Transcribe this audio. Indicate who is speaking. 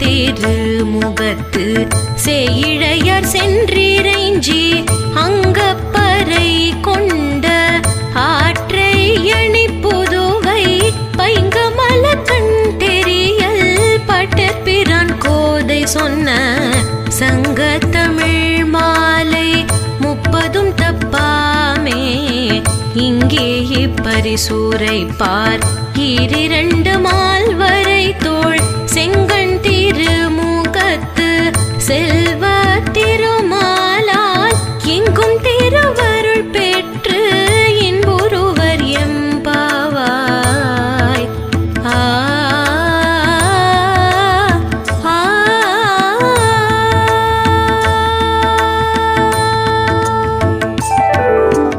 Speaker 1: திருமுகத்து சேயிழையர் சென்றிறைஞ்சி அங்கப்பறை கொண்ட ஆற்றை அணி புதுவை பைங்கமல கண் தெரியல் பட்டபிரான் கோதை சொன்ன சங்கத்தமிழ் மாலை 30 தப்பாமே இங்கே இப்பரிசூரை பார் 2